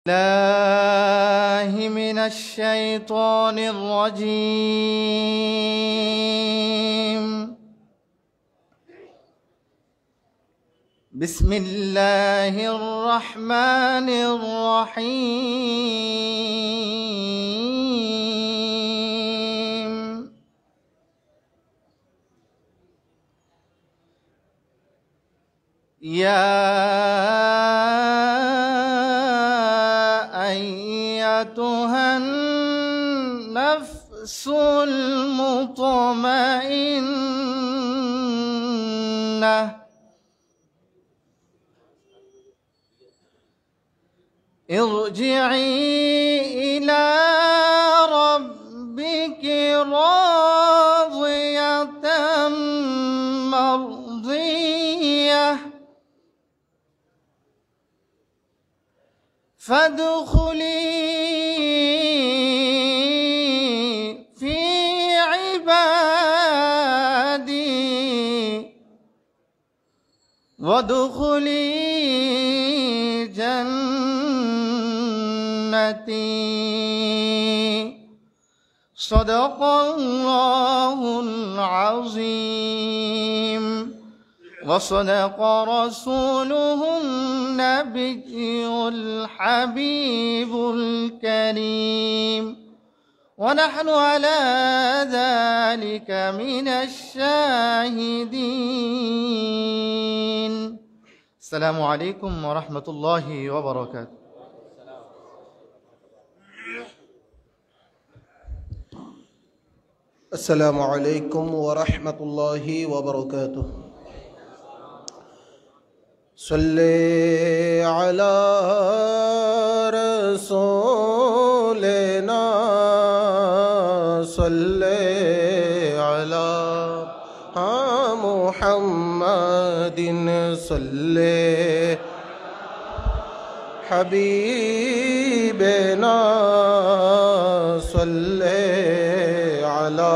الله من الشيطان الرجيم. بسم الله الرحمن الرحيم. يا أيتها النفس المطمئنة ارجعي إلى ربك راضية مرضية فادخلي في عبادي وادخلي جنتي. صدق الله العظيم وصدق رسوله النبي الحبيب الكريم ونحن على ذلك من الشاهدين. السلام عليكم ورحمة الله وبركاته. السلام عليكم ورحمة الله وبركاته. صلي على رسولنا صلي على محمد صلي حبيبنا صلي على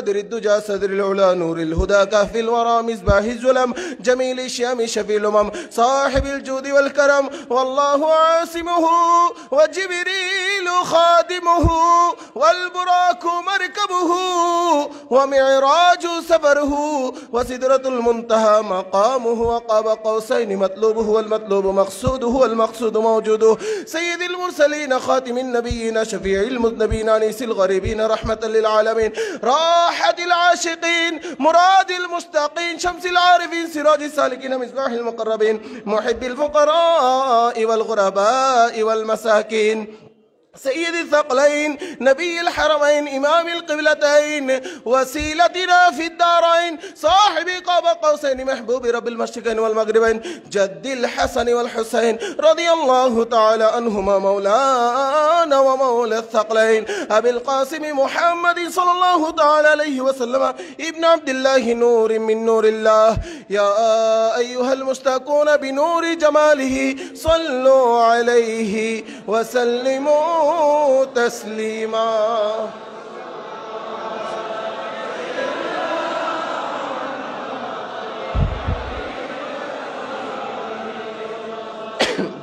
بدر الدجى صدر العلا نور الهدى كهف الورى مصباح الظلم جميل الشام شفي الأمم صاحب الجود والكرم والله عاصمه وجبريل خادمه والبراك مركبه ومعراج سفره وسدرة المنتهى مقامه وقاب قوسين مطلوبه والمطلوب مقصوده والمقصود موجوده سيد المرسلين خاتم النبيين شفيع المذنبين أنيس الغريبين رحمة للعالمين راحة العاشقين مراد المستقين شمس العارفين سراج السالكين مصباح المقربين محب الفقراء والغرباء والمساكين سيد الثقلين نبي الحرمين إمام القبلتين وسيلتنا في الدارين صاحب قاب قوسين محبوب رب المشرقين والمغربين جد الحسن والحسين رضي الله تعالى عنهما مولانا ومولى الثقلين أبي القاسم محمد صلى الله تعالى عليه وسلم ابن عبد الله نور من نور الله يا أيها المشتاقون بنور جماله صلوا عليه وسلموا تسليما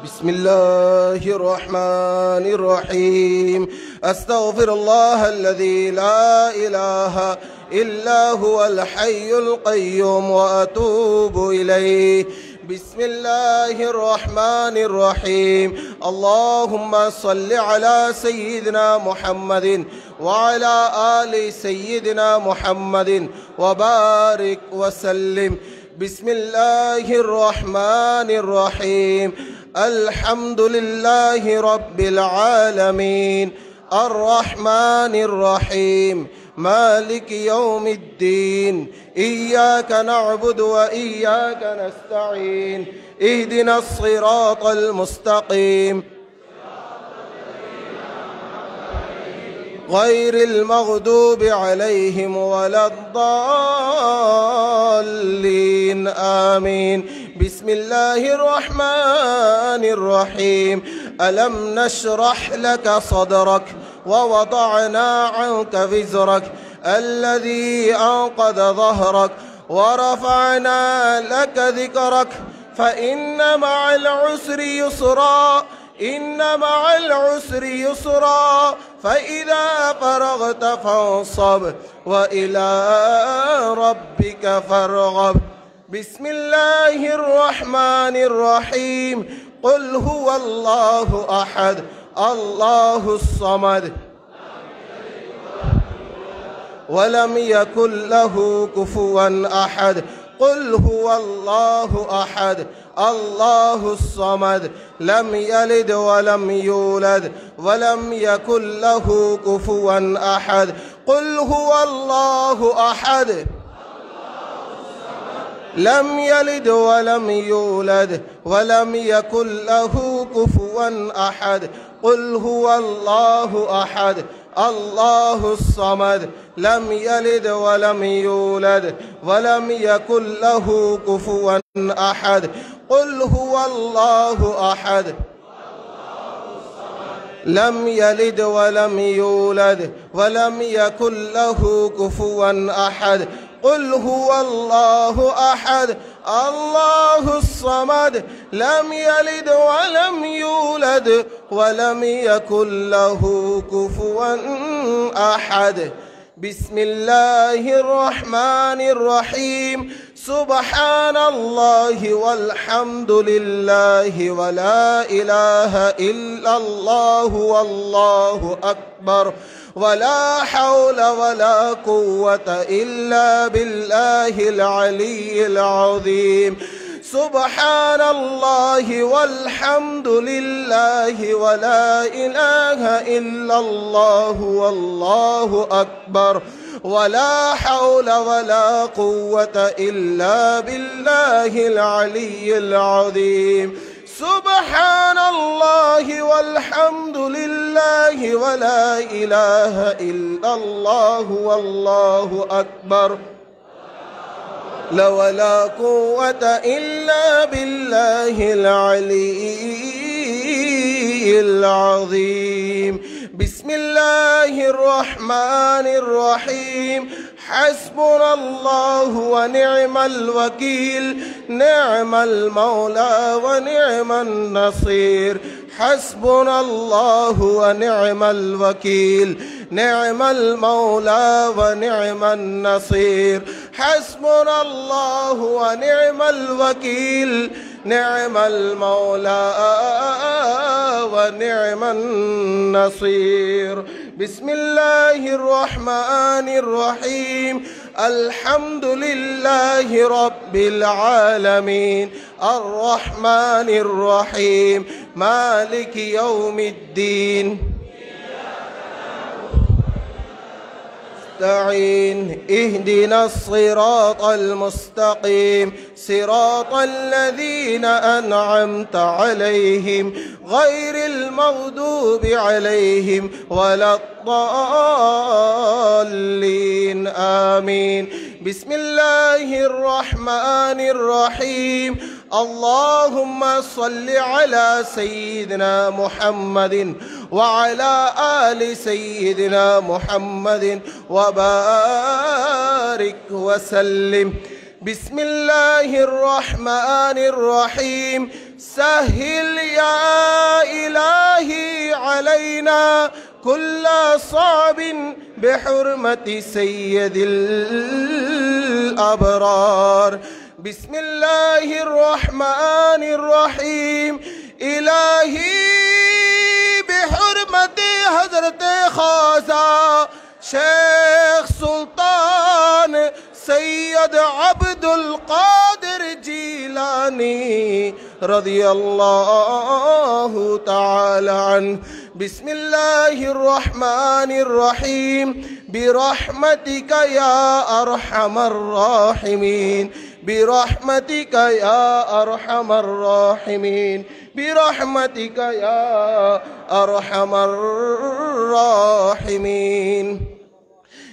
بسم الله الرحمن الرحيم أستغفر الله الذي لا إله إلا هو الحي القيوم وأتوب إليه بسم الله الرحمن الرحيم اللهم صل على سيدنا محمد وعلى آل سيدنا محمد وبارك وسلم بسم الله الرحمن الرحيم الحمد لله رب العالمين الرحمن الرحيم مالك يوم الدين إياك نعبد وإياك نستعين اهدنا الصراط المستقيم غير المغضوب عليهم ولا الضالين آمين بسم الله الرحمن الرحيم ألم نشرح لك صدرك ووضعنا عنك وزرك الذي أنقض ظهرك ورفعنا لك ذكرك فإن مع العسر يسرا إن مع العسر يسرا فإذا فرغت فانصب وإلى ربك فارغب بسم الله الرحمن الرحيم قل هو الله أحد الله الصمد ولم يكن له كفوا أحد قل هو الله أحد الله الصمد لم يلد ولم يولد ولم يكن له كفوا أحد قل هو الله أحد لم يلد ولم يولد ولم يكن له كفوا أحد قل هو الله أحد الله الصمد لم يلد ولم يولد ولم يكن له كفوا أحد قل هو الله أحد لم يلد ولم يولد ولم يكن له كفوا أحد قل هو الله أحد الله الصمد لم يلد ولم يولد ولم يكن له كفوا أحد بسم الله الرحمن الرحيم سبحان الله والحمد لله ولا إله إلا الله والله أكبر ولا حول ولا قوة إلا بالله العلي العظيم سبحان الله والحمد لله ولا إله إلا الله والله أكبر ولا حول ولا قوة إلا بالله العلي العظيم سبحان الله والحمد لله ولا إله إلا الله والله أكبر لا ولا قوة إلا بالله العلي العظيم بسم الله الرحمن الرحيم حسبنا الله ونعم الوكيل نعم المولى ونعم النصير حسبنا الله ونعم الوكيل نعم المولى ونعم النصير حسبنا الله ونعم الوكيل نعم المولى ونعم النصير بسم الله الرحمن الرحيم الحمد لله رب العالمين الرحمن الرحيم مالك يوم الدين نستعين اهدنا الصراط المستقيم صراط الذين أنعمت عليهم غير المغضوب عليهم ولا الضالين آمين بسم الله الرحمن الرحيم اللهم صل على سيدنا محمد وعلى آل سيدنا محمد وبارك وسلم بسم الله الرحمن الرحيم سهل يا إلهي علينا كل صعب بحرمة سيد الأبرار بسم الله الرحمن الرحيم إلهي بحرمة حضرت خواجہ شیخ سلطان سید عبد القادر جیلانی رضی اللہ تعالی عنہ بسم الله الرحمن الرحيم برحمتك يا أرحم الراحمين برحمتك يا أرحم الراحمين برحمتك يا أرحم الراحمين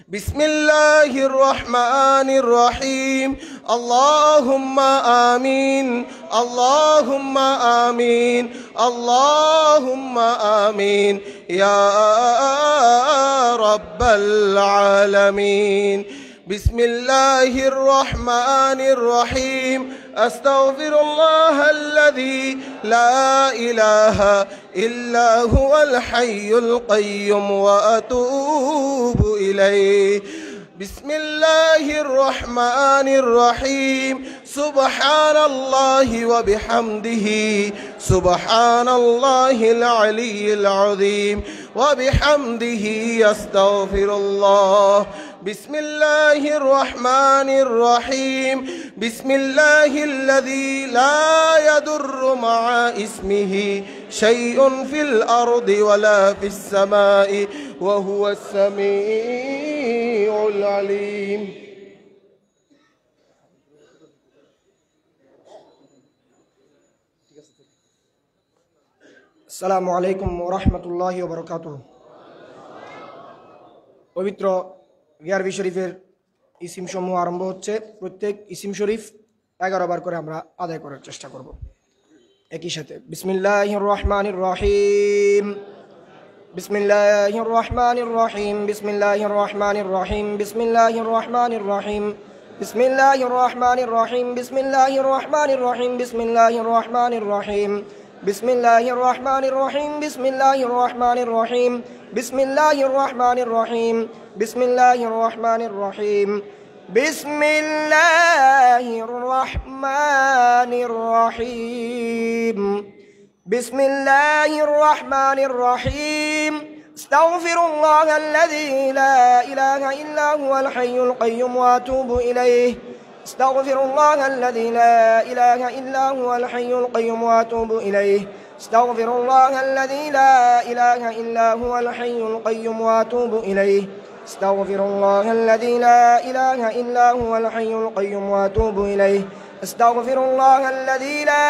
بسم الله الرحمن الرحيم اللهم آمين اللهم آمين اللهم آمين يا رب العالمين بسم الله الرحمن الرحيم أستغفر الله الذي لا إله إلا هو الحي القيوم وأتوب إليه بسم الله الرحمن الرحيم سبحان الله وبحمده سبحان الله العلي العظيم وبحمده يستغفر الله بسم الله الرحمن الرحيم بسم الله الذي لا يضر مع اسمه شيء في الأرض ولا في السماء وهو السميع العليم আসসালামু আলাইকুম ওয়া রাহমাতুল্লাহি ওয়া বারাকাতুহু। পবিত্র গিয়ারবি শরীফের ইসিম সমূহ আরম্ভ হচ্ছে। প্রত্যেক ইসিম শরীফ 11 বার করে আমরা আদায় করার চেষ্টা করব একই সাথে। বিসমিল্লাহির রহমানির রহিম, বিসমিল্লাহির রহমানির রহিম, বিসমিল্লাহির রহমানির রহিম, বিসমিল্লাহির রহমানির রহিম, বিসমিল্লাহির রহমানির রহিম, বিসমিল্লাহির রহমানির রহিম, বিসমিল্লাহির রহমানির রহিম, বিসমিল্লাহির রহমানির রহিম, বিসমিল্লাহির রহমানির রহিম, বিসমিল্লাহির রহমানির রহিম, বিসমিল্লাহির রহমানির রহিম, বিসমিল্লাহির রহমানির রহিম, বিসমিল্লাহির রহমানির রহিম। আস্তাগফিরুল্লাহ আল্লাযী লা ইলাহা ইল্লা হুয়াল হাইয়ুল কাইয়্যুম ওয়া আতুবু ইলাইহি। আস্তাগফিরুল্লাহ আল্লাযী লা ইলাহা ইল্লা হুয়াল হাইয়ুল কাইয়্যুম ওয়া আতুবু ইলাইহি। আস্তাগফিরুল্লাহ আল্লাযী লা ইলাহা ইল্লা হুয়াল হাইয়ুল কাইয়্যুম ওয়া আতুবু ইলাইহি। আস্তাগফিরুল্লাহ আল্লাযী লা ইলাহা ইল্লা হুয়াল হাইয়ুল কাইয়্যুম ওয়া আতুবু ইলাইহি। আস্তাগফিরুল্লাহ আল্লাযী লা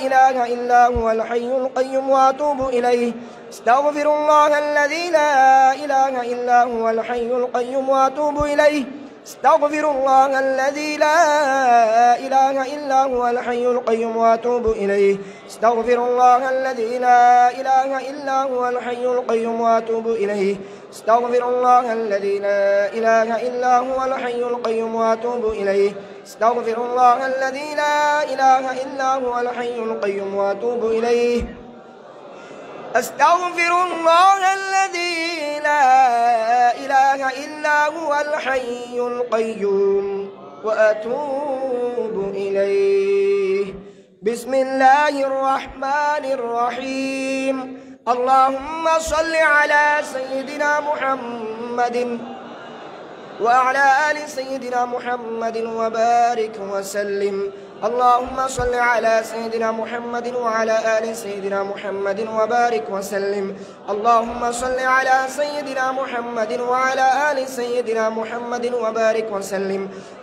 ইলাহা ইল্লা হুয়াল হাইয়ুল কাইয়্যুম ওয়া আতুবু ইলাইহি। আস্তাগফিরুল্লাহ আল্লাযী লা ইলাহা ইল্লা হুয়াল হাইয়ুল কাইয়্যুম ওয়া আতুবু ইলাইহি। আস্তাগফিরুল্লাহ আল্লাযী লা ইলাহা ইল্লা হুয়াল হাইয়ুল কাইয়্যুম ওয়া আতুবু ইলাইহি। আস্তাগফিরুল্লাহ আল্লাযী লা ইলাহা ইল্লা হুয়াল হাইয়ুল কাইয়্যুম ওয়া আতুবু ইলাইহি। আস্তাগফিরুল্লাহ আল্লাযী লা ইলাহা ইল্লা হুয়াল হাইয়ুল কাইয়্যুম ওয়া আতুবু ইলাইহি। আস্তাগফিরুল্লাহ আল্লাযী লা ইলাহা ইল্লা হুয়াল হাইয়ুল কাইয়্যুম ওয়া আতুবু ইলাইহি। আস্তাগফিরুল্লাহ আল্লাযী লা ইলাহা ইল্লা হুয়াল হাইয়ুল কাইয়্যুম ওয়া আতুবু ইলাইহি। বিসমিল্লাহির রহমানির রহিম। আল্লাহুম্মা সাল্লি আলা সাইয়্যিদিনা মুহাম্মাদিন وعلى آل سيدنا محمد وبارك وسلم. اللهم صل على سيدنا محمد وعلى آل سيدنا محمد وبارك وسلم. اللهم صل على سيدنا محمد وعلى آل سيدنا محمد وبارك وسلم.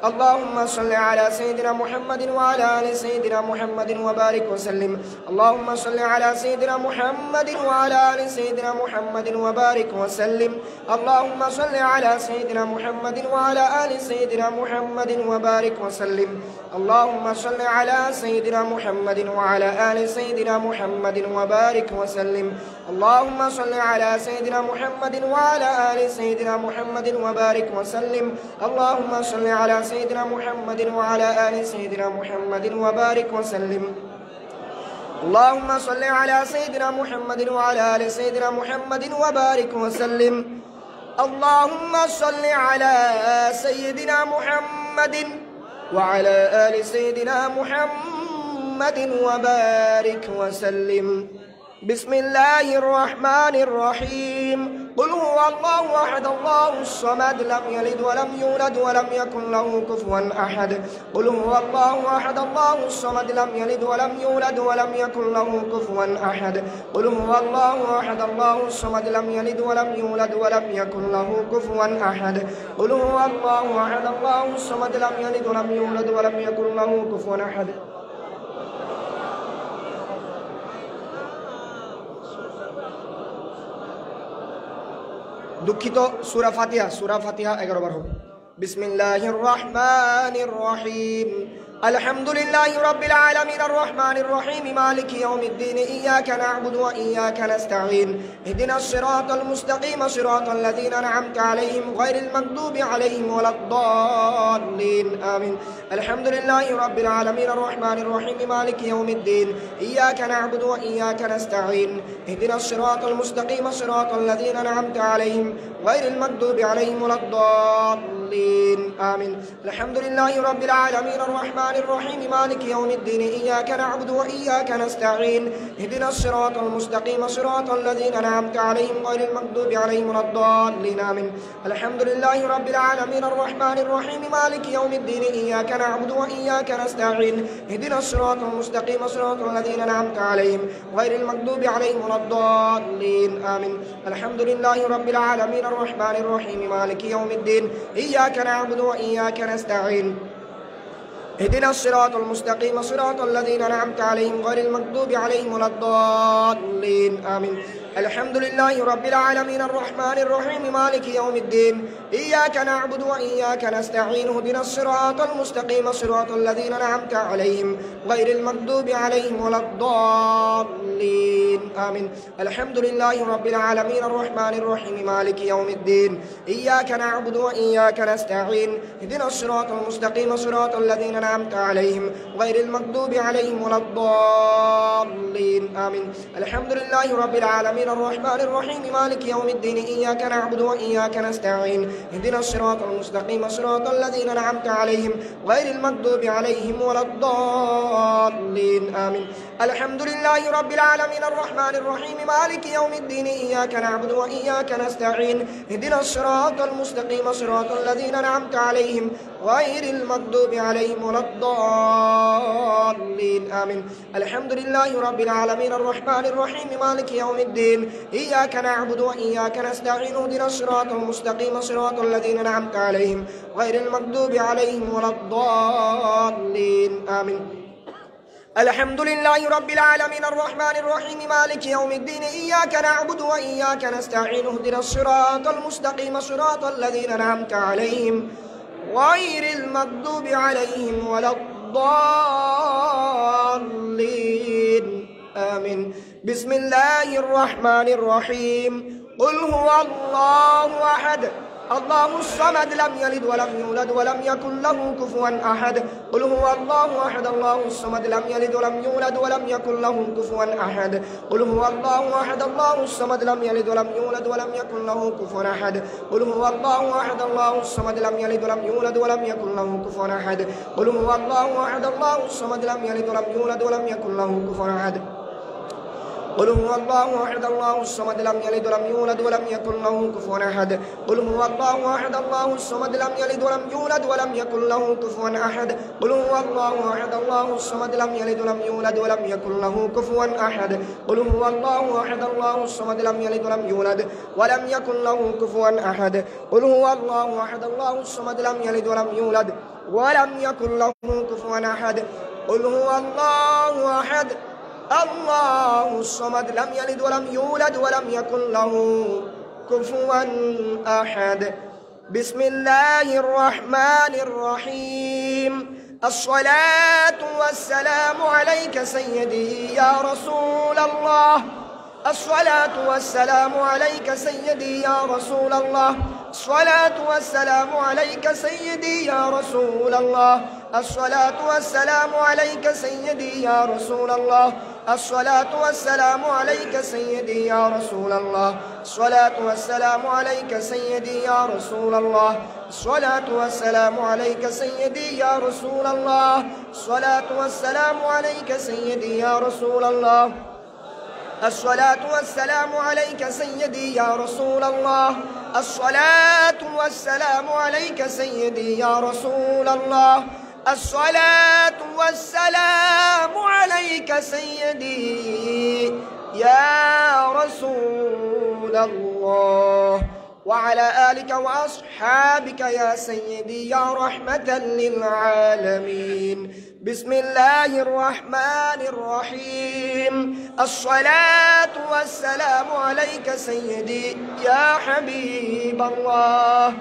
اللهم صل على سيدنا محمد وعلى آل سيدنا محمد وبارك وسلم. اللهم صل على سيدنا محمد وعلى آل سيدنا محمد وبارك وسلم. اللهم صل على سيدنا محمد وعلى آل سيدنا محمد وبارك وسلم. اللهم صل على سيدنا محمد وعلى آل سيدنا محمد وبارك وسلم. اللهم صل على سيدنا محمد وعلى آل سيدنا محمد وبارك وسلم. اللهم صل على سيدنا محمد وعلى آل سيدنا محمد وبارك وسلم. اللهم صل على سيدنا محمد وعلى آل سيدنا محمد وبارك وسلم. اللهم صل على سيدنا محمد وعلى آل سيدنا محمد وبارك وسلم. بسم الله الرحمن الرحيم. قل هو الله أحد الله الصمد لم يلد ولم يولد ولم يكن له كفوا أحد. قل هو الله أحد الله الصمد لم يلد ولم يولد ولم يكن له كفوا أحد. قل هو الله أحد الله الصمد لم يلد ولم يولد ولم يكن له كفوا أحد. قل هو الله أحد الله الصمد لم يلد ولم يولد ولم يكن له كفوا أحد. দুঃখিত, সূরা ফাতিহা 11 বার হবে। বিসমিল্লাহির রহমানির রহিম। আলহামদুলিল্লাহি রাব্বিল আলামিন আর রহমানির রহিম মালিকি ইয়াউমিদ্দিন ইয়্যাকা না'বুদু ওয়া ইয়্যাকা নাস্তাঈন ইহদিনাস সিরাতাল মুস্তাকিম সিরাতাল লাযীনা আন'আমতা আলাইহিম গায়রিল মাগদুবি আলাইহিম ওয়ালাদ-দাল্লিন আমিন। আলহামদুলিল্লাহি রাব্বিল আলামিন আর রহমানির রহিম মালিকি ইয়াউমিদ্দিন ইয়্যাকা না'বুদু ওয়া ইয়্যাকা নাস্তাঈন ইহদিনাস সিরাতাল মুস্তাকিম সিরাতাল লাযীনা আন'আমতা আলাইহিম গায়রিল মাগদুবি আলাইহিম ওয়ালাদ-দাল্লিন আমিন। আলহামদুলিল্লাহি রাব্বিল আলামিন আর রহমান الرحيم مالك يوم الدين إياك نعبد وإياك نستعين اهدنا الصراط المستقيم صراط الذين أنعمت عليهم غير المغضوب عليهم ولا الضالين آمين. الحمد لله رب العالمين الرحمن الرحيم مالك يوم الدين إياك نعبد وإياك نستعين اهدنا الصراط المستقيم صراط الذين أنعمت عليهم غير المغضوب عليهم ولا الضالين آمين. الحمد لله رب العالمين الرحمن الرحيم مالك يوم الدين إياك نعبد وإياك نستعين اهدنا الصراط المستقيم صراط الذين أنعمت عليهم غير المغضوب عليهم ولا الضالين آمين. الحمد لله رب العالمين الرحمن الرحيم مالك يوم الدين إياك نعبد وإياك نستعين اهدنا الصراط المستقيم صراط الذين أنعمت عليهم غير المغضوب عليهم ولا الضالين آمين. الحمد لله رب العالمين الرحمن الرحيم مالك يوم الدين إياك نعبد وإياك نستعين اهدنا الصراط المستقيم صراط الذين أنعمت عليهم غير المغضوب عليهم ولا الضالين آمين. الحمد لله رب العالمين الرحمن الرحيم مالك يوم الدين إياك نعبد وإياك نستعين اهدنا الصراط المستقيم صراط الذين أنعمت عليهم غير المغضوب عليهم ولا الضالين آمين. الحمد لله رب العالمين الرحمن الرحيم مالك يوم الدين إياك نعبد وإياك نستعين اهدنا الصراط المستقيم صراط الذين أنعمت عليهم غير المغضوب عليهم ولا الضالين آمين. الحمد لله رب العالمين الرحمن الرحيم مالك يوم الدين إياك نعبد وإياك نستعين اهدنا الصراط المستقيم صراط الذين أنعمت عليهم غير المغضوب عليهم ولا الضالين آمين. الحمد لله رب العالمين الرحمن الرحيم مالك يوم الدين إياك نعبد وإياك نستعين اهدنا الصراط المستقيم صراط الذين أنعمت عليهم غير المغضوب عليهم ولا الضالين آمين. بسم الله الرحمن الرحيم قل هو الله أحد الله الصمد لم يلد ولم يولد ولم يكن له كفوا أحد. قل هو الله أحد الله الصمد لم يلد ولم يولد ولم يكن له كفوا أحد. قل هو الله أحد الله الصمد لم يلد ولم يولد ولم يكن له كفوا أحد. قل هو الله أحد الله الصمد لم يلد ولم يولد ولم يكن له كفوا أحد. قل هو الله أحد الله الصمد لم يلد ولم يولد ولم يكن له كفوا أحد. قل هو الله أحد الله الصمد لم يلد ولم يولد ولم يكن له كفوا أحد. قل هو الله أحد الله الصمد لم يلد ولم يولد ولم يكن له كفوا أحد. قل هو الله أحد الله الصمد لم يلد ولم يولد ولم يكن له كفوا أحد. قل هو الله أحد الله الصمد لم يلد ولم يولد ولم يكن له كفوا أحد. قل هو الله أحد الله الصمد لم يلد ولم يولد ولم يكن له كفوا أحد. قل هو الله أحد الله الصمد لم يلد ولم يولد ولم يكن له كفوا أحد. بسم الله الرحمن الرحيم الصلاة والسلام عليك سيدي يا رسول الله. الصلاة والسلام عليك سيدي يا رسول الله. الصلاة والسلام عليك سيدي يا رسول الله. الصلاة والسلام عليك سيدي يا رسول الله. الصلاة والسلام عليك سيدي يا رسول الله. الصلاة والسلام عليك سيدي يا رسول الله. الصلاة والسلام عليك سيدي يا رسول الله. الصلاة والسلام عليك سيدي يا رسول الله. الصلاة والسلام عليك سيدي يا رسول الله. الصلاة والسلام عليك سيدي يا رسول الله. الصلاة والسلام عليك سيدي يا رسول الله وعلى آلك وأصحابك يا سيدي يا رحمة للعالمين. بسم الله الرحمن الرحيم الصلاة والسلام عليك سيدي يا حبيب الله.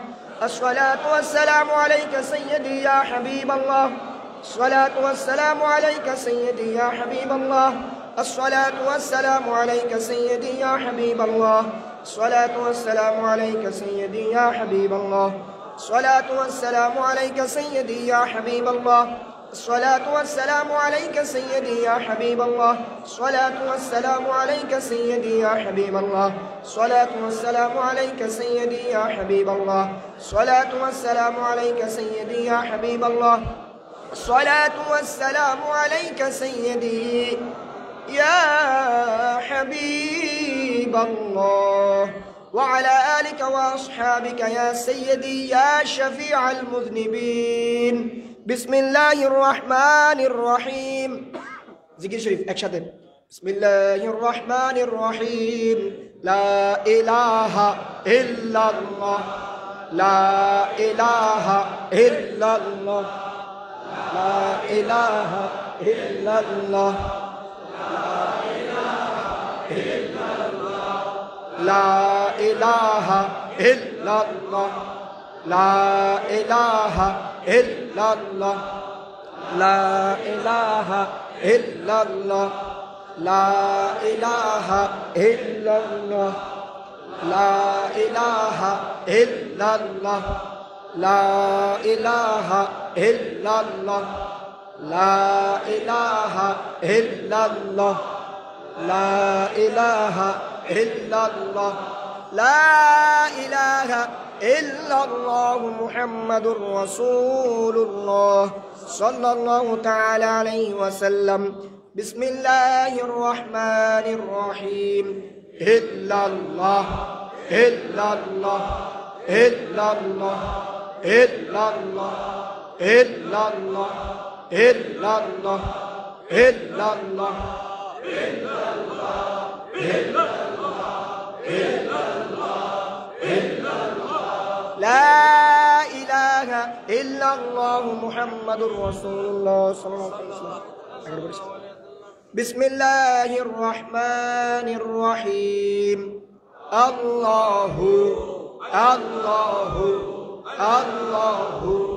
الصلاة والسلام عليك سيدي يا حبيب الله. الصلاة والسلام عليك سيدي يا حبيب الله. الصلاة والسلام عليك سيدي يا حبيب الله. الصلاة والسلام عليك سيدي يا حبيب الله. الصلاة والسلام عليك سيدي يا حبيب الله. الصلاة والسلام عليك سيدي يا حبيب الله. الصلاة والسلام عليك سيدي يا حبيب الله. الصلاة والسلام عليك سيدي يا حبيب الله. الصلاة والسلام عليك سيدي يا حبيب الله. الصلاة والسلام عليك سيدي يا حبيب الله وعلى آلك وأصحابك يا سيدي يا شفيع المذنبين. بسم الله الرحمن الرحيم. ذكر شريف أكشتن. بسم الله الرحمن الرحيم. لا إله إلا الله. لا إله إلا الله. لا إله إلا الله لا إله إلا الله لا إله إلا الله لا إله إلا الله لا إله إلا الله لا إله إلا الله لا إله إلا الله لا إله إلا الله لا إله إلا الله لا إله إلا الله محمد رسول الله صلى الله تعالى عليه وسلم بسم الله الرحمن الرحيم إلا الله إلا الله إلا الله إلا الله إلا الله إلا الله إلا الله إلا الله إلا الله إلا الله إلا الله لا إله إلا الله محمد رسول الله صلى الله عليه وسلم بسم الله الرحمن الرحيم الله الله الله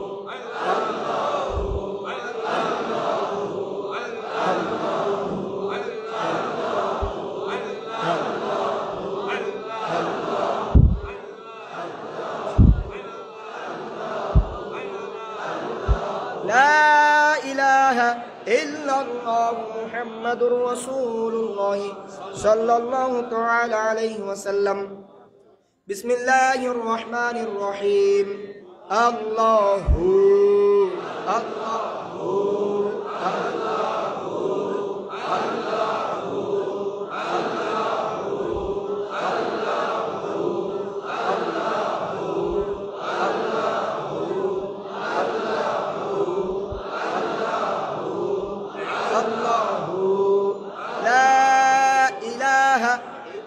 لا إله إلا الله محمد رسول الله صلى الله تعالى عليه وسلم بسم الله الرحمن الرحيم الله الله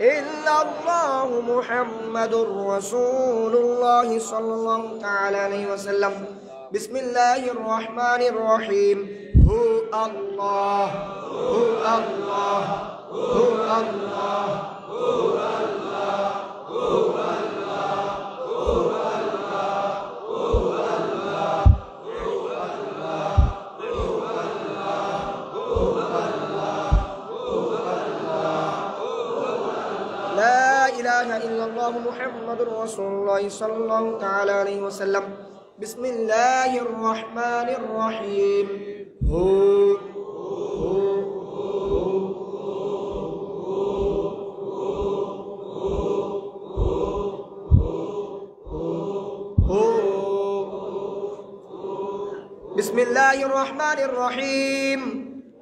إلا الله محمد رسول الله صلى الله تعالى عليه وسلم بسم الله الرحمن الرحيم هو الله هو الله هو الله هو الله هو الله هو الله هو الله هو الله هو الله هو الله لا إله إلا الله محمد رسول الله صلى الله تعالى عليه وسلم بسم الله الرحمن الرحيم هو بسم الله الرحمن الرحيم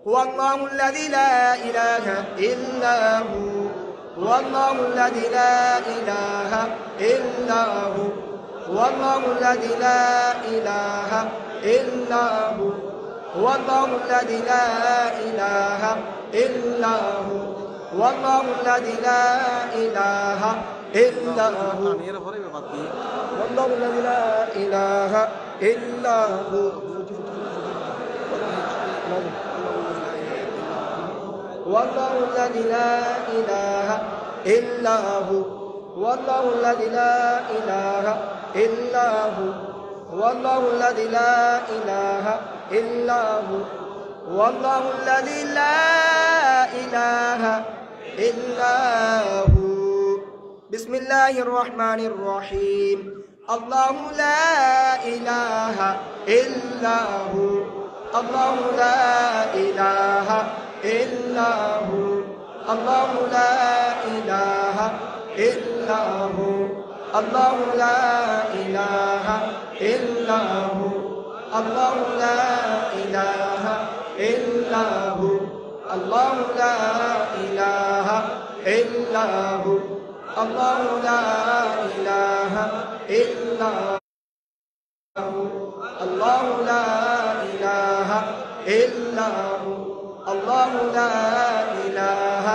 هو الله الذي لا إله إلا هو هو الله الذي لا إله إلا هو هو الله الذي لا إله إلا هو هو الله الذي لا إله إلا هو هو الله الذي لا إله إلا هو والله الذي لا إله إلا هو والله الذي لا إله إلا هو والله الذي لا إله إلا هو والله الذي لا إله إلا هو والله الذي لا إله إلا هو بسم الله الرحمن الرحيم الله لا إله إلا هو الله لا إله إلا هو الله لا إله إلا هو الله لا إله إلا هو الله لا إله إلا هو الله لا إله إلا هو الله لا إله إلا هو الله لا إله إلا هو الله لا إله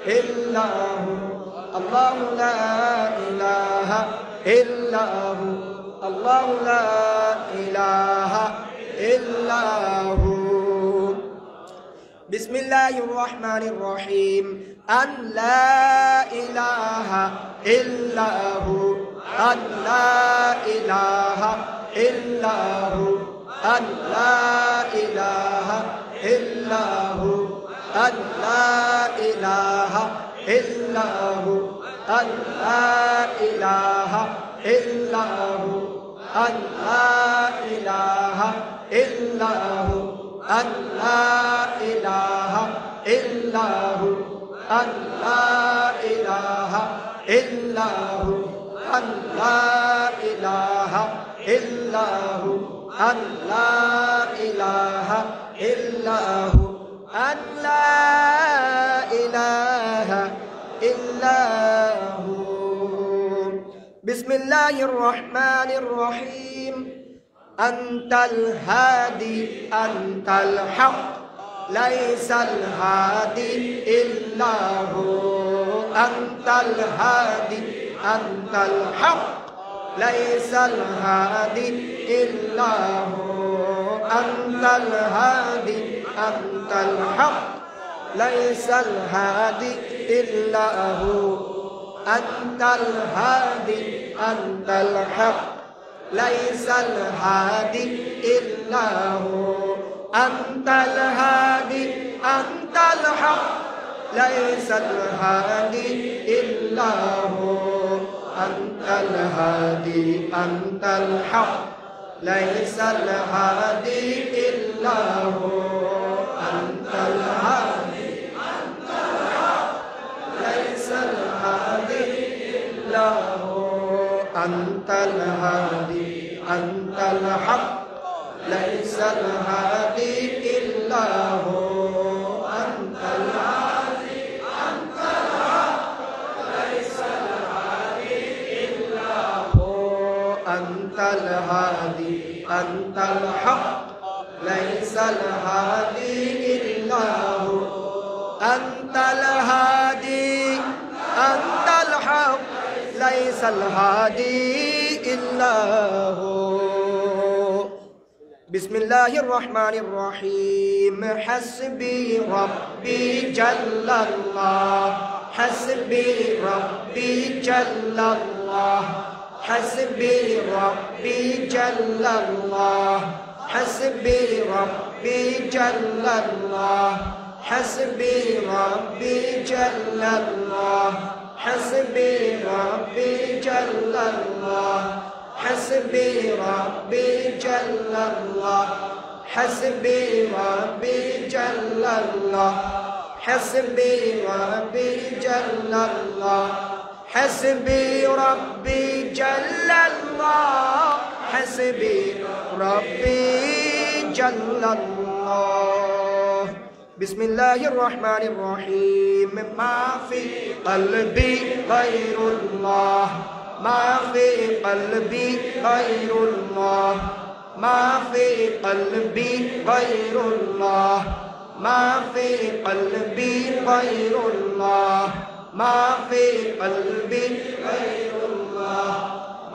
إلا هو الله لا إله إلا هو الله لا إله إلا هو بسم الله الرحمن الرحيم أن لا إله إلا هو أن لا إله إلا هو أن لا إله إلا هو أن لا إله إلا هو أن لا إله إلا هو أن لا إله إلا هو أن لا إله إلا هو أن لا إله إلا هو أن لا إله إلا هو أن لا إله إلا هو أن لا إله إلا هو بسم الله الرحمن الرحيم أنت الهادي أنت الحق ليس الهادي إلا هو أنت الهادي أنت الحق ليس الهادي إلا هو أنت الهادي أنت الحق ليس الهادي إلا هو أنت الهادي أنت الحق ليس الهادي إلا هو أنت الهادي أنت الحق ليس الهادي إلا هو أنت الهادي أنت الحق ليس الهادي إلا هو أنت الهادي أنت الحق ليس الهادي إلا هو أنت الهادي أنت الحق ليس الهادي إلا هو أنت الهادي أنت الحق ليس الهادي إلا هو أنت الهادي أنت الحق ليس الهادي إلا هو أنت الهادي أنت الحق ليس الهادي إلا هو بسم الله الرحمن الرحيم حسبي ربي جل الله حسبي ربي جل الله حسبي ربي جل الله حسبي ربي جل الله حسبي ربي جل الله حسبي ربي جل الله حسبي ربي جل الله حسبي ربي جل الله حسبي ربي جل الله حسبي ربي جل الله حسبي ربي جل الله بسم الله الرحمن الرحيم ما في قلبي غير الله ما في قلبي غير الله ما في قلبي غير الله ما في قلبي غير الله ما في قلبي غير الله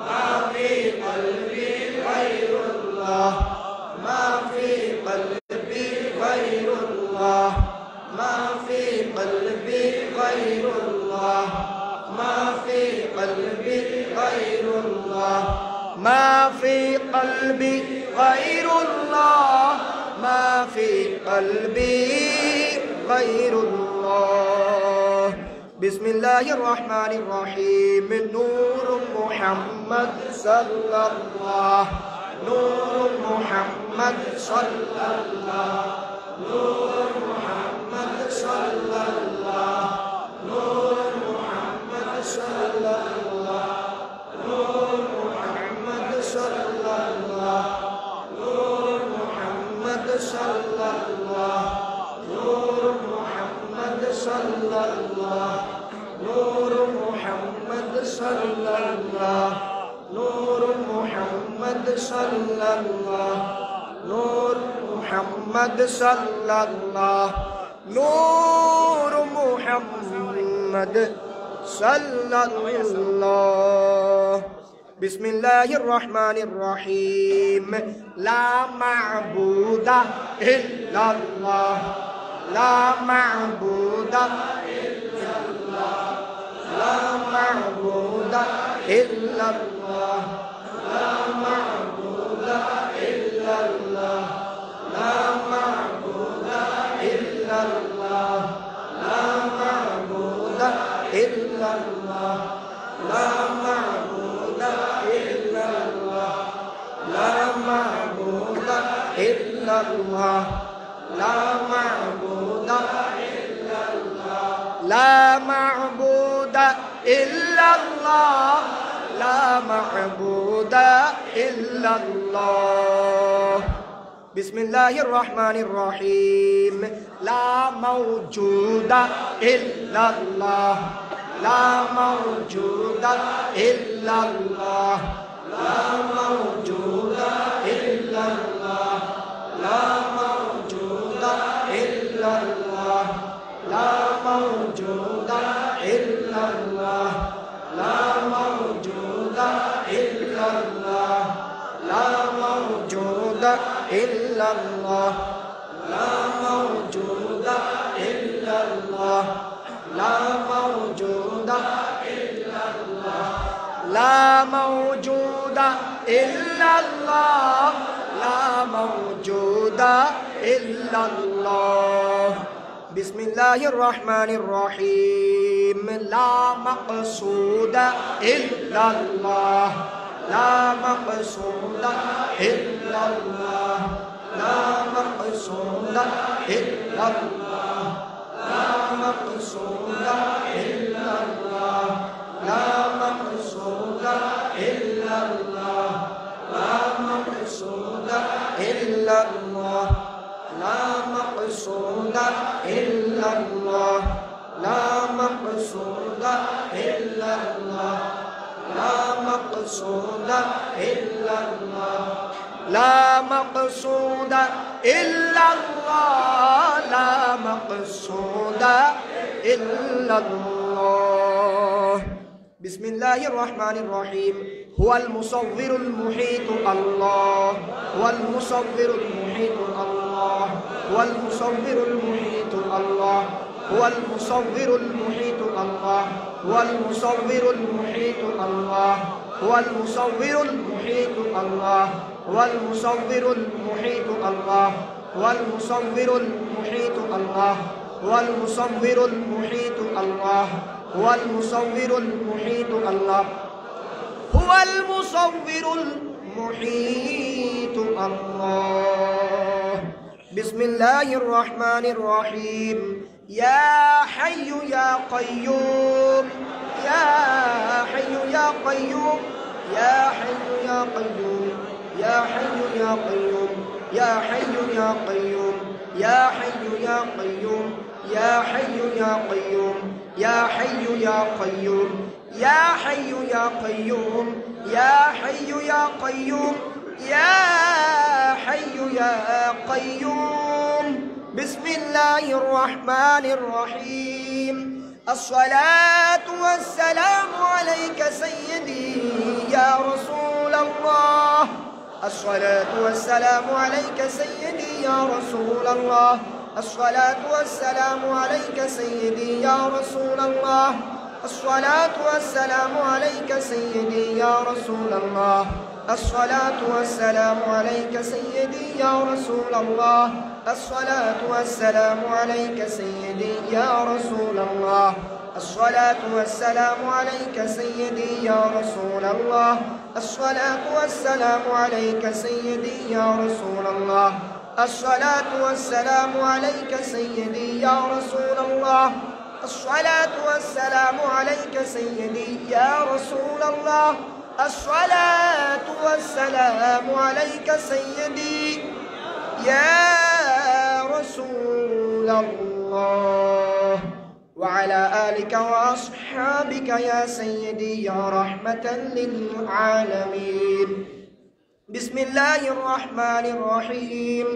ما في قلبي غير الله ما في قلبي غير الله ما في قلبي غير الله ما في قلبي غير الله ما في قلبي غير الله ما في قلبي غير الله بسم الله الرحمن الرحيم نور محمد صلى الله نور محمد صلى الله نور محمد صلى الله نور محمد صلى الله نور محمد صلى الله نور محمد صلى الله نور محمد صلى الله نور محمد صلى الله نور محمد صلى الله نور محمد صلى الله نور محمد صلى الله بسم الله الرحمن الرحيم لا معبود إلا الله لا معبود إلا الله لا معبود إلا الله لا معبود إلا الله لا معبود إلا الله لا معبود إلا الله لا معبود إلا الله لا معبود إلا الله لا معبود إلا الله لا معبود إلا الله لا معبود إلا الله بسم الله الرحمن الرحيم لا موجود إلا الله لا موجود إلا الله لا موجود إلا الله لا موجود إلا الله لا موجود إلا الله لا موجود إلا الله لا موجود إلا الله لا موجود إلا الله لا موجود إلا الله لا موجود إلا الله لا موجود إلا الله بسم الله الرحمن الرحيم لا مقصود إلا الله لا مقصود إلا الله لا مقصود إلا الله لا مقصود إلا الله لا مقصود إلا الله لا مقصود إلا الله لا مقصود إلا الله لا مقصود إلا الله لا مقصود إلا الله لا مقصود إلا الله لا مقصود إلا الله بسم الله الرحمن الرحيم هو المصور المحيط الله هو المصور المحيط الله هو المصور المحيط الله هو المصور المحيط الله هو المصور المحيط الله هو المصور المحيط الله هو المصور المحيط الله هو المصور المحيط الله هو المصور المحيط الله هو المصور المحيط الله هو المصور المحيط الله بسم الله الرحمن الرحيم يا حي يا قيوم يا حي يا قيوم يا حي يا قيوم يا حي يا قيوم يا حي يا قيوم يا حي يا قيوم يا حي يا قيوم يا حي يا قيوم يا حي يا قيوم يا حي يا قيوم يا حي يا قيوم بسم الله الرحمن الرحيم الصلاة والسلام عليك سيدي يا رسول الله الصلاة والسلام عليك سيدي يا رسول الله الصلاة والسلام عليك سيدي يا رسول الله الصلاة والسلام عليك سيدي يا رسول الله الصلاة والسلام عليك سيدي يا رسول الله الصلاة والسلام عليك سيدي يا رسول الله الصلاة والسلام عليك سيدي يا رسول الله الصلاة والسلام عليك سيدي يا رسول الله الصلاة والسلام عليك سيدي يا رسول الله الصلاة والسلام عليك سيدي يا رسول الله الصلاة والسلام عليك سيدي يا رسول الله وعلى آلك وأصحابك يا سيدي يا رحمة للعالمين بسم الله الرحمن الرحيم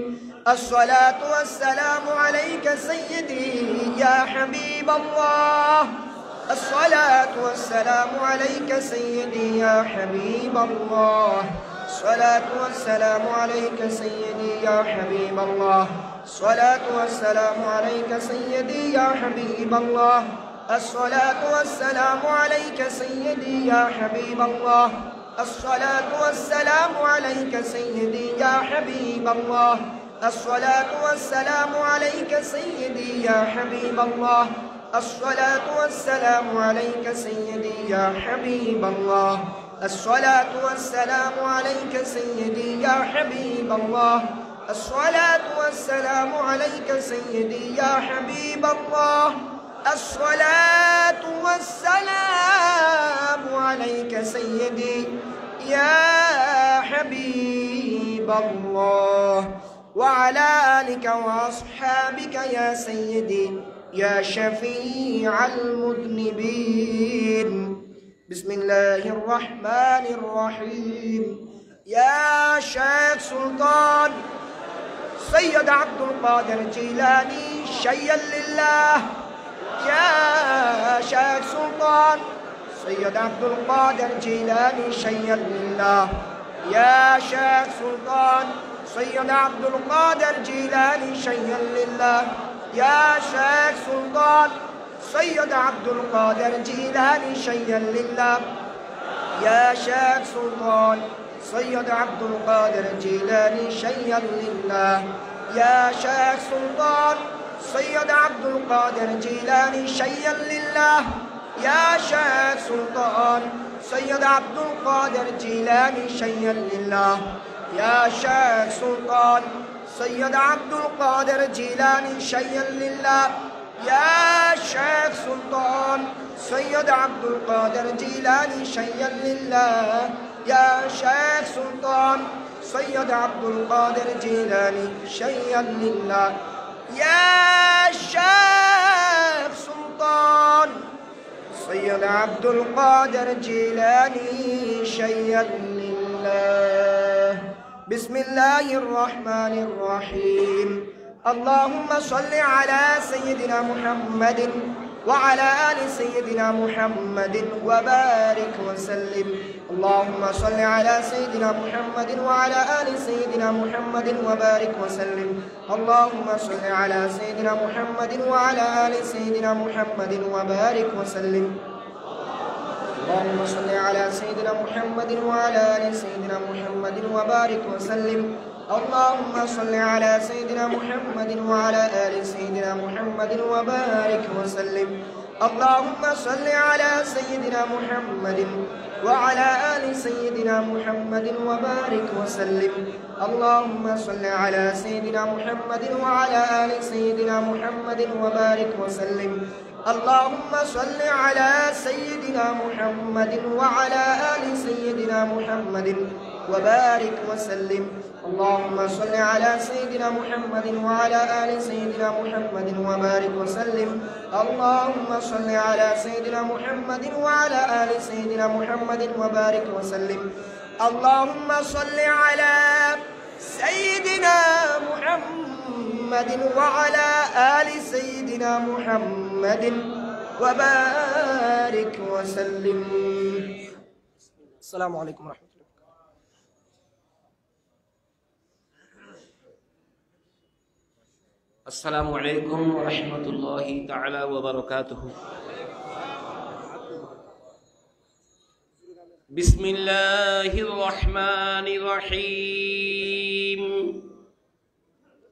الصلاة والسلام عليك سيدي يا حبيب الله الصلاة والسلام عليك سيدي يا حبيب الله. الصلاة والسلام عليك سيدي يا حبيب الله. الصلاة والسلام عليك سيدي يا حبيب الله. الصلاة والسلام عليك سيدي يا حبيب الله. الصلاة والسلام عليك سيدي يا حبيب الله. الصلاة والسلام عليك سيدي يا حبيب الله. الصلاة والسلام عليك سيدي يا حبيب الله. الصلاة والسلام عليك سيدي يا حبيب الله. الصلاة والسلام عليك سيدي يا حبيب الله. الصلاة والسلام عليك سيدي يا حبيب الله، وعلى آلك وأصحابك يا سيدي يا شفيع المذنبين. بسم الله الرحمن الرحيم. يا شيخ سلطان سيد عبد القادر الجيلاني شيئا لله. يا شيخ سلطان سيد عبد القادر الجيلاني شيئا لله. يا شيخ سلطان سيد عبد القادر الجيلاني شيئا لله. يا شيخ سلطان سيد عبد القادر الجيلاني شيئا لله. يا شيخ سلطان سيد عبد القادر الجيلاني شيئا لله. يا شيخ سلطان سيد عبد القادر الجيلاني شيئا لله. يا شيخ سلطان سيد عبد القادر الجيلاني شيئا لله. يا شيخ سلطان سيد عبد القادر الجيلاني شيئا لله. يا شيخ سلطان سيد عبد القادر الجيلاني شيئا لله. يا شيخ سلطان سيد عبد القادر الجيلاني شيئا لله. يا شيخ سلطان سيد عبد القادر الجيلاني شيئا لله. بسم الله الرحمن الرحيم. اللهم صل على سيدنا محمد وعلى آل سيدنا محمد وبارك وسلم. اللهم صل على سيدنا محمد وعلى آل سيدنا محمد وبارك وسلم. اللهم صل على سيدنا محمد وعلى آل سيدنا محمد وبارك وسلم. اللهم صل على سيدنا محمد وعلى آل سيدنا محمد وبارك وسلم. اللهم صل على سيدنا محمد وعلى آل سيدنا محمد وبارك وسلم. اللهم صل على سيدنا محمد وعلى آل سيدنا محمد وبارك وسلم. اللهم صل على سيدنا محمد وعلى آل سيدنا محمد وبارك وسلم. اللهم صل على سيدنا محمد وعلى آل سيدنا محمد وبارك وسلم. اللهم صل على سيدنا محمد وعلى آل سيدنا محمد وبارك وسلم. اللهم صل على سيدنا محمد وعلى آل سيدنا محمد وبارك وسلم. اللهم صل على سيدنا محمد وعلى آل سيدنا محمد وبارك وسلم. السلام عليكم ورحمة الله. السلام عليكم ورحمة الله تعالى وبركاته. بسم الله الرحمن الرحيم.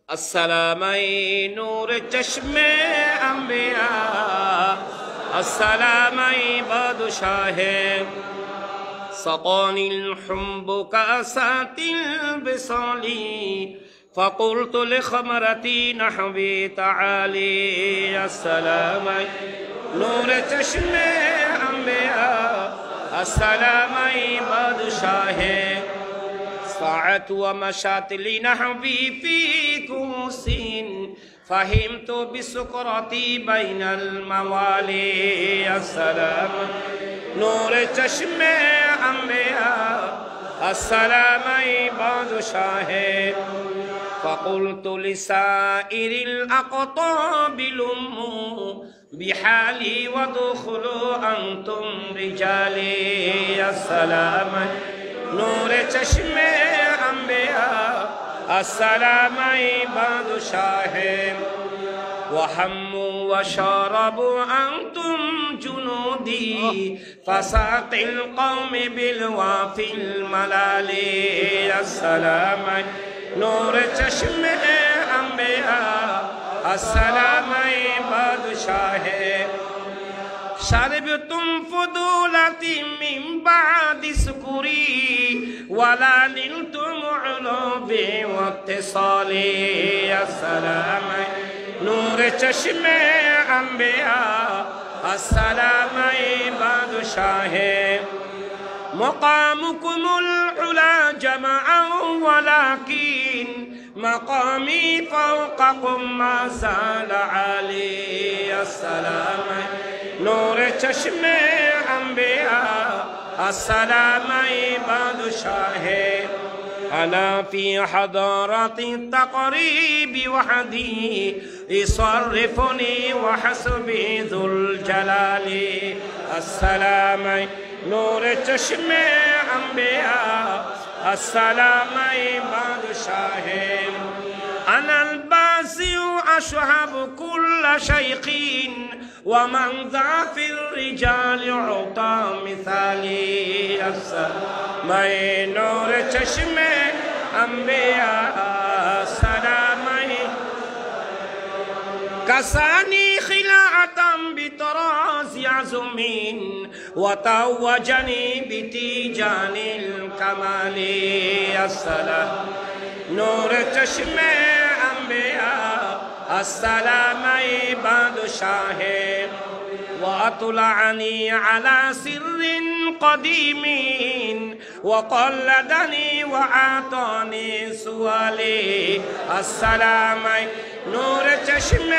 السلام نور چشم انبیاء، السلام بادشاہ سقانی الحب کاسات البصال، فقلت لخمرتي نحوي تعالي. السلام نور چشم انبیاء، السلام بادشاہ ساعت ومشات لنحوي في كوس، فهمت بسكرتي بين الموالي. السلام نور چشم انبیاء، السلام بادشاہ فقلت لسائر الأقطاب لموا بحالي وادخلوا أنتم رجالي السلام نور چشم أنبياء السلام عباد شاه وحموا وشربوا أنتم جنودي فساق القوم بالوافي الملالي السلام نور چشم أنبياء السلام عباد شاه شربتم فضولتي من بعد سكري ولا نلتم علوبي واتصالي السلام نور چشم انبیاء السلام عباد شاه مقامكم العلا جمعا ولكن مقامي فوقكم ما زال عالي السلام نور چشم انبیاء السلام عباد شاه أنا في حضارة التقريب وحدي يصرفني وحسبي ذو الجلال السلام نور چشم أنبياء السلام عباد شاه أنا الباسي أشهب كل شيخ ومن ذا في الرجال عطى مثالي السلام نور چشم أنبياء السلام كساني خلاعة بطراز عزم وتوجني بتيجان الكمال السلام نور چشم أنبياء السلام عباد شاه وأطلعني على سر قديم وقلدني وأعطاني سؤالي السلام نور چشم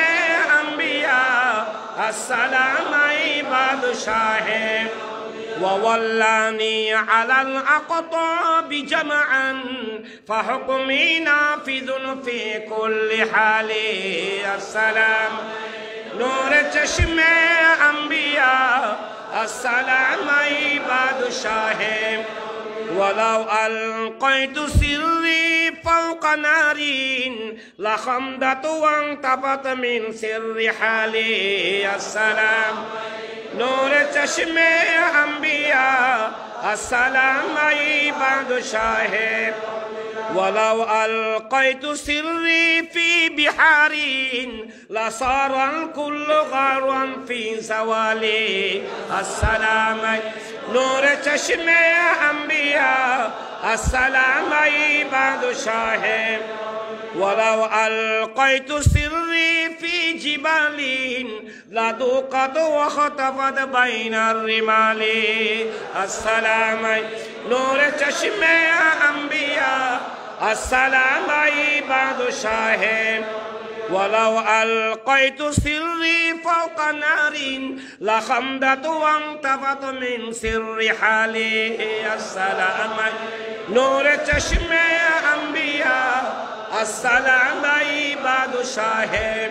أنبياء السلام عباد شاه وولاني على الأقطاب جمعا فحكمي نافذ في كل حال السلام نور چشم أنبياء السلام عباد شاه ولو ألقيت سري فوق نار لخمدت وانطفت من سر حالي السلام نور چشم أنبياء السلام عباد شاه ولو ألقيت سري في بحار لصار الكل غارا في زوالي السلام نور چشم أنبياء السلام عباد شاه ولو ألقيت سري في جبال لدقت واختفت بين الرمال السلام نور چشم أنبياء السلام عباد شاه ولو ألقيت سري فوق نار لخمدت وانطفت من سر حالي السلام نور چشم أنبياء السلام عباد شاه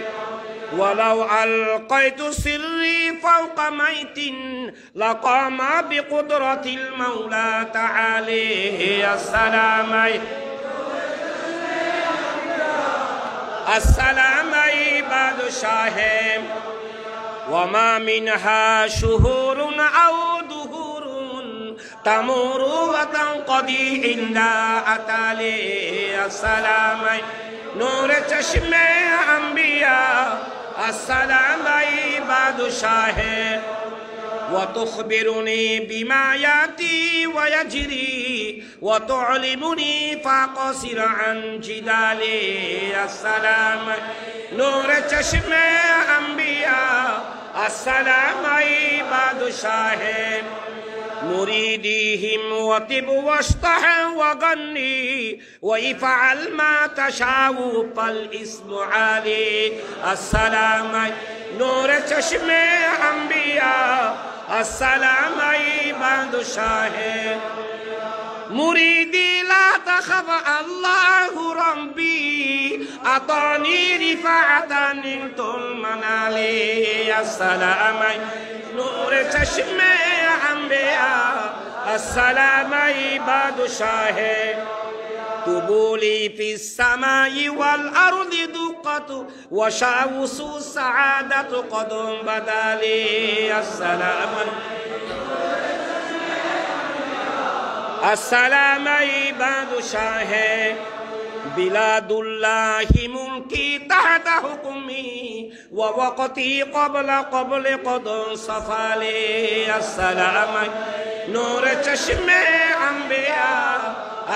ولو ألقيت سري فوق ميت لقام بقدرة المولى تعالى السلام السلام عباد شاه وما منها شهور أو دهور تمر وتنقضي إلا أتالي السلام نور چشم أنبياء السلام عباد شاه وتخبرني بما يأتي ويجري وتعلمني فأقصر عن جدالي السلام نور چشم أنبياء السلام عباد شاه مريديهم وطب واشطح وغني وافعل ما تشاء فالاسم عالي السلام نور چشم أنبياء السلام عباد شاه مريدي لا تخف الله ربي أعطاني رفعة نلت المنال السلام نور چشم انبیاء السلام عباد شاه تبولي في السماء والأرض دقة وشاوس السعادة قد بدا لي السلام عباد شاه بلاد الله ملكي تحت حكمي ووقتي قبل قد صفى لي السلام نور چشم انبياء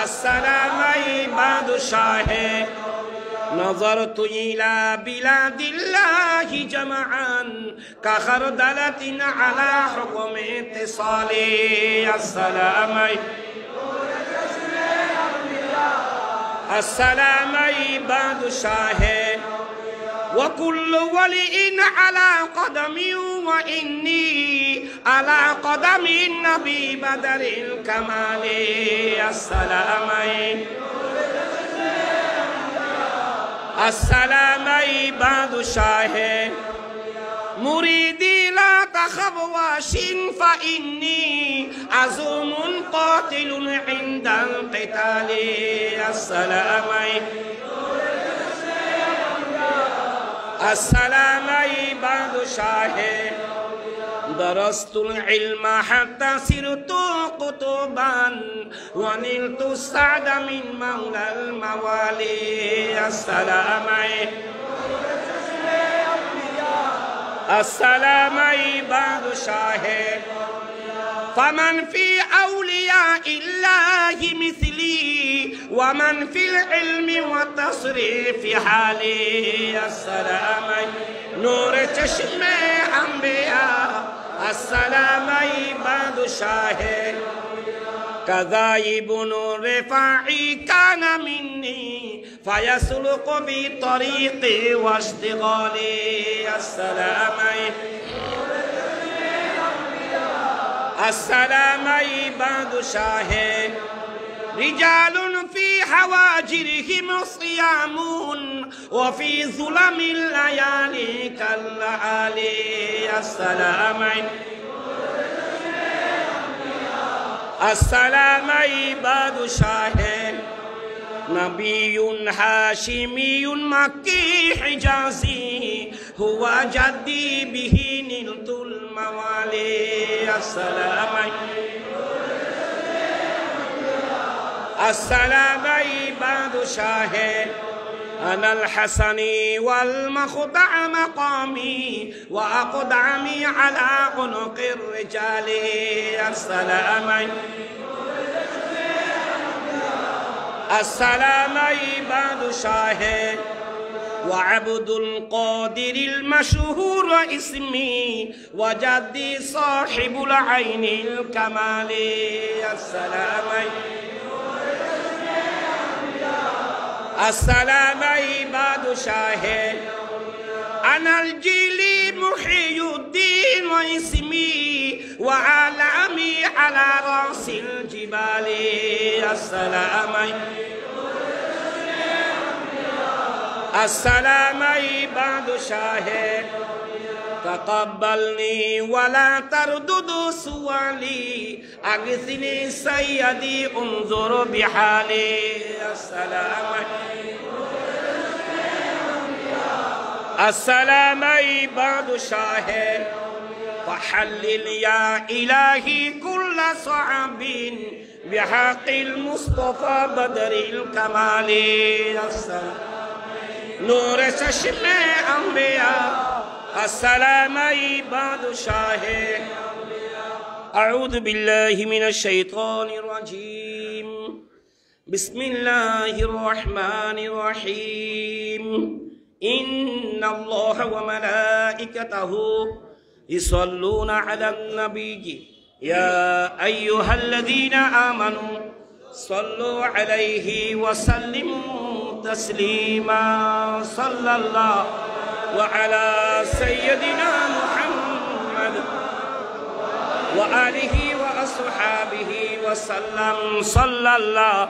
السلام عباد شاه نظرت إلى بلاد الله جمعا كخردلة على حكم اتصالي السلام عباد شاه وكل ولي على قدمي وإني على قدم النبي بدر الكمال السلام عباد شاه مريدي لا تخف واش فإني عزوم قاتل عند القتال السلام عباد شاه درست العلم حتى صرت قطبا ونلت السعد من مولى الموالي السلام عباد شاه فمن في أولياء الله مثلي ومن في العلم والتصريف حالي السلام نور چشم انبياء السلام عباد شاه كذايب رفاعي كان مني فيسلق بطريقي واشتغالي السلام عباد شاه رجال في حواجرهم صيام وفي ظلم الليالي كاللعالي السلام عباد شاه نبي هاشمي مكي حجازي هو جدي به نلت الموالي السلام عباد شاه أنا الحسن والمخضع مقامي وأقدعمي على عنق الرجال السلام عباد شاه وعبد القادر المشهور اسمي وجدي صاحب العين الكمال السلام عباد شاه أنا الجيل محي الدين واسمي وعلامي على رأس الجبال السلام عباد شاه تقبلني ولا تردد سؤالي أغثني سيدي انظر بحالي السلام عباد شاه فحلل يا إلهي كل صعب بحق المصطفى بدر الكمال نور چشم انبیاء السلام عباد شاه أعوذ بالله من الشيطان الرجيم بسم الله الرحمن الرحيم إن الله وملائكته يصلون على النبي يا أيها الذين آمنوا صلوا عليه وسلموا تسليما صلى الله وعلى سيدنا محمد وآله وأصحابه وسلم صلى الله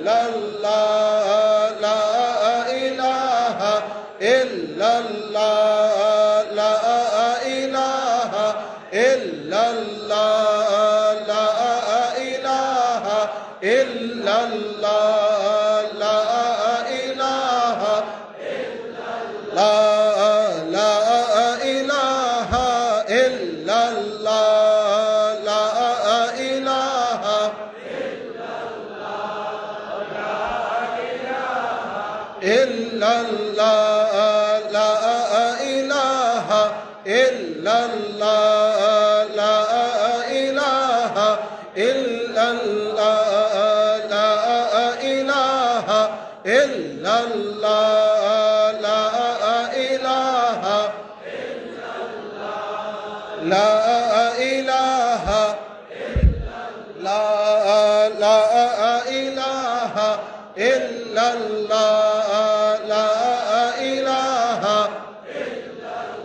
illallah, la ilaha illallah, la ilaha illallah, la ilaha illallah, la ilaha la ilaha illallah, la ilaha illallah, la ilaha illallah, la ilaha illallah, la ilaha illallah, la ilaha la ilaha la ilaha illallah, la ilaha la ilaha la ilaha illallah, la ilaha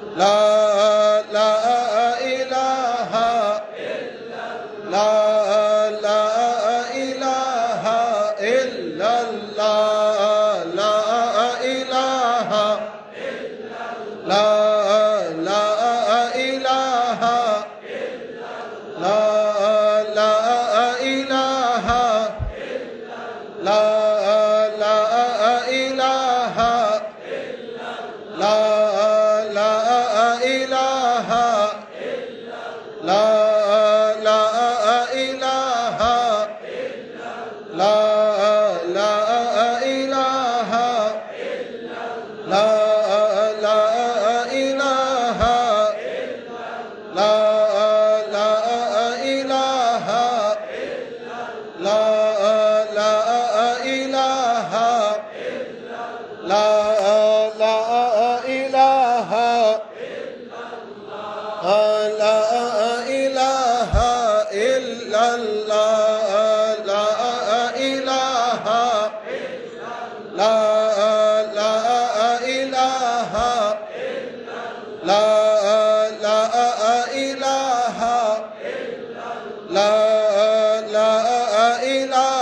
la ilaha la ilaha la ilaha la ilaha la ilaha la ilaha la ilaha la ilaha la ilaha la ilaha la ilaha illallah, la ilaha la ilaha la ilaha la ilaha la ilaha la ilaha la ilaha la ilaha la ilaha illallah, la ilaha la ilaha la ilaha la ilaha la ilaha la ilaha la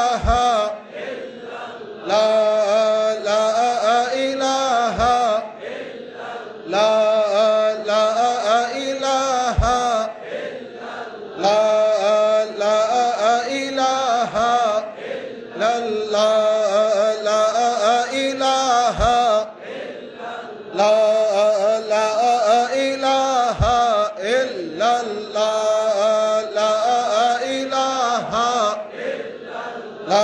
ilaha la ilaha la ilaha la ilaha illallah, la ilaha illallah, la ilaha la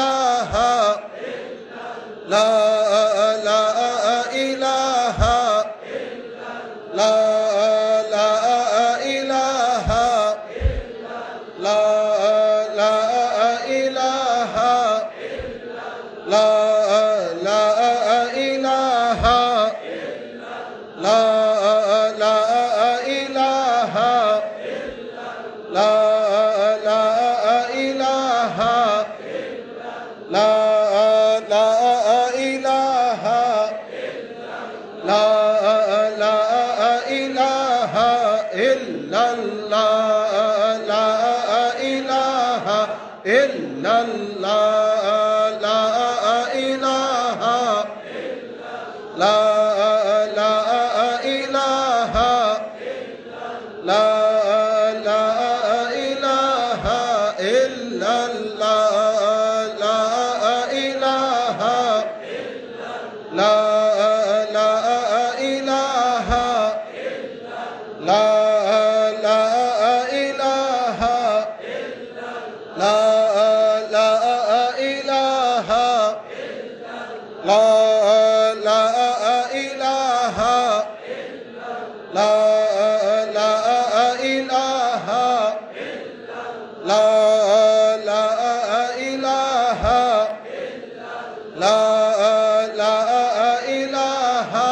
ilaha la ilaha illallah, la ilaha la ilaha la ilaha la ilaha la ilaha la ilaha la ilaha la ilaha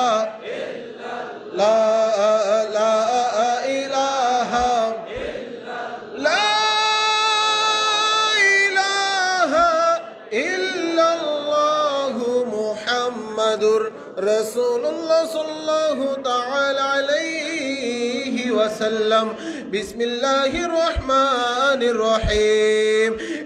la ilaha la ilaha illallah Muhammadur Rasulullah sallallahu ta'ala alayhi wa sallam. Bismillahir Rahmanir Rahim.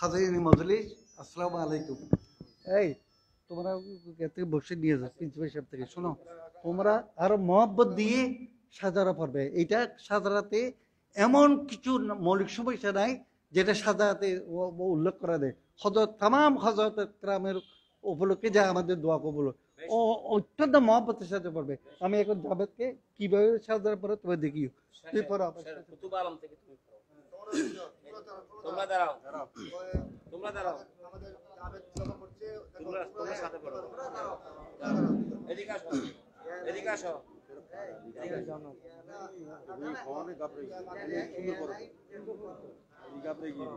হাজারিন মজলিস আসসালামু আলাইকুম। এই তোমরা থেকে বসে নিয়ে যাও principal সাহেব থেকে, শোনো তোমরা আরো মহব্বত দিয়ে সাজারা পড়বে। এইটা সাজারাতে এমন কিছু মৌলিক সমস্যা নাই যেটা সাজারাতে উল্লেখ করা দেয়। হযরত তামাম হযরত کرامের উপলক্ষে যা আমাদের দোয়া কবুল ও অত্যন্ত মহব্বতের সাথে পড়বে। আমি এখন জাবেদকে কিভাবে সাজারা পড়ে তোমরা দেখিও। তুই পড়া কুতুব আলম থেকে তুমি পড়ো। তোমরা দাঁড়াও তোমরা দাঁড়াও আমাদের জাবেদ সভা করছে, তোমরা সাথে পড়ো। এদিকে আসো এদিকে আসো এদিকে জানো তুমি কোনে গাবরে সুন্দর করো গাবরে গিয়ে